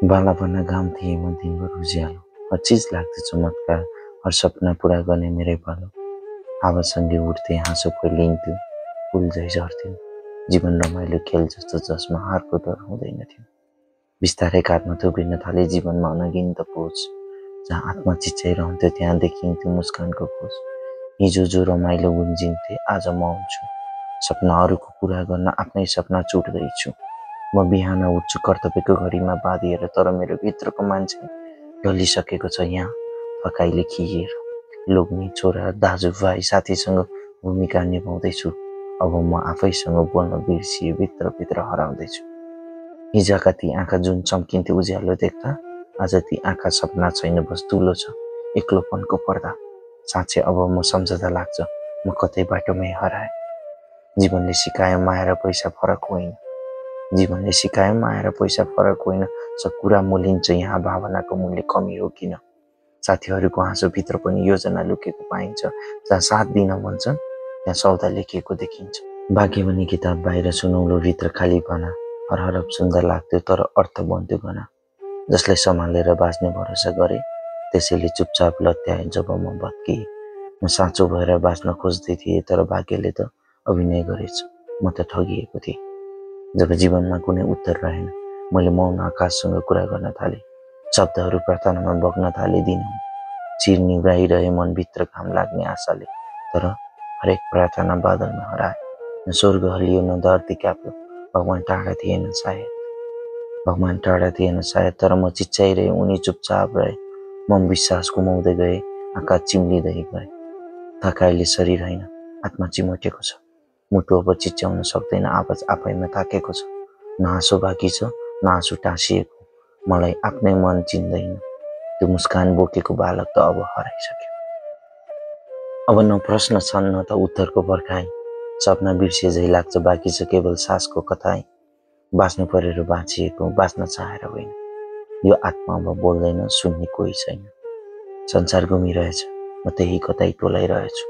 बालापन घाम थिए म दिनभर उज्यालो। हर चिज लाग्थ्यो चमत्कार, हर सपना पूरा गर्ने मेरै पालो। हावासँगै उड्थे हाँसो फैलिन्थ्यो, फुल झै झर्थ्यो। जीवन रमाइलो खेल जस्तो जसमा हारको डर हुँदैन थियो। बिस्तारै काँधमा थुप्रिन थाले जीवनमा अनगिन्त बोझ। जहाँ आत्मा चिच्याइरहन्थ्यो त्यहाँ देखिन्थ्यो मुस्कानको खोज। हिजो जो रमाइलो गुन्जिन्थे आज म आउँछु। सपनाहरूको पुरा गर्न आफ्नै सपना चुट्दैछु। म बिहान उठ्छु कर्तव्यको घडीमा बाँधिएर, तर मेरो भित्रको मान्छे ढलिसकेको छ यहाँ थकाइले खिएर। लोग्ने छोरा दाजुभाइ साथीसँग भूमिका निभाउँदैछु। अब म आफैसँग बोल्न बिर्सिए भित्रभित्र हराउँदैछु। हिजोका ती आँखा जुन चम्किन्थे उज्यालो देख्दा, आज ती आँखा सपना छैन बस धुलो छ, एक्लोपनको पर्दा। साँच्चै अब म सम्झदा लाग्छ म कतै बाटोमै हराएँ। जीवनले सिकायो माया र पैसा फरक होइन। जीवनले सिकायो माया र पैसा फरक होइन। सब कुरा मूलिन्छ यहाँ, भावनाको मूल्य कमी हो किन? साथीहरूको हाँसोभित्र पनि योजना लुकेको पाइन्छ। जहाँ साथ दिन भन्छन् त्यहाँ सौदा लेखिएको देखिन्छ। भाग्य भन्ने किताब बाहिर सुनौलो भित्र खालीपना। हर हरफ सुन्दर लाग्थ्यो तर अर्थ बन्थ्यो घना। जसलाई सम्हालेर बाँच्ने भरोसा गरे त्यसैले चुपचाप लत्याए जब म भत्किएँ। म साँचो भएर बाँच्न खोज्दै थिएँ तर भाग्यले त अभिनय गरेछ, म त ठगिएको थिएँ। जब जीवनमा कुनै उत्तर रहेन मैले मौन आकाशसँग कुरा गर्न थालेँ। शब्दहरू प्रार्थनामा बग्न थाले दिनहुँ। चिर निभाइरहे मनभित्र घाम लाग्ने आशाले, तर हरेक प्रार्थना बादलमा हराए। न स्वर्ग हल्लियो न धरती काप्यो। भगवान टाढा थिएन सायद, तर म चिच्याइरहे उनी चुपचाप रहे। म विश्वास गुमाउँदै गए, आँखा चिम्लिँदै गए। थकाइले शरीर होइन आत्मा चिमोटेको छ। मुटु अब चिच्याउन सक्दैन, आवाज आफैमा थाकेको छ। न हाँसो बाँकी छ न आँसु टाँसिएको। मलाई आफ्नै मन चिन्दैन। त्यो मुस्कान बोकेको बालक त अब हराइसक्यो। अब न प्रश्न छन् न त उत्तरको पर्खाइ। सपना बिर्सिए झै लाग्छ, बाँकी छ केवल सासको कथाइ। बाँच्नु परेर बाँचिएको, बाँच्न चाहेर होइन। यो आत्मा अब बोल्दैन, सुन्ने कोही छैन। संसार घुमिरहेछ, म त्यही कतै टोलाइरहेछु।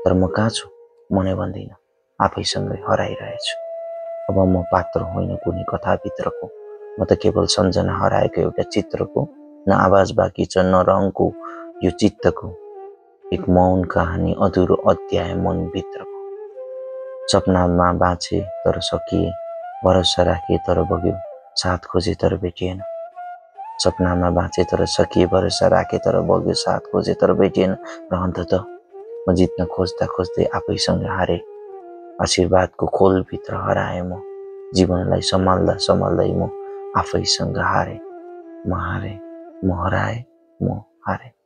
तर म कहाँ छु म नै भन्दिनँ, आफैसँगै हराइरहेछु। अब म पात्र होइन कुनै कथाभित्रको, म त केवल सम्झना हराएको एउटा चित्रको। न आवाज बाँकी छ न रङको यो चित्तको। एक मौन कहानी, अधुरो अध्याय मनभित्रको। सपनामा बाँचे तर सकिए, भरोसा राखे तर बग्यो, साथ खोजे तर भेटिएन। सपनामा बाँचे तर सकिए, भरोसा राखे तर बग्यो, साथ खोजे तर भेटिएन। र अन्ततः म जित्न खोज्दा खोज्दै आफैसँग हारे। आशीर्वादको खोलभित्र हराए म। जीवनलाई सम्हाल्दा सम्हाल्दै म आफैसँग हारे। म हराए, म हराए, म हारे।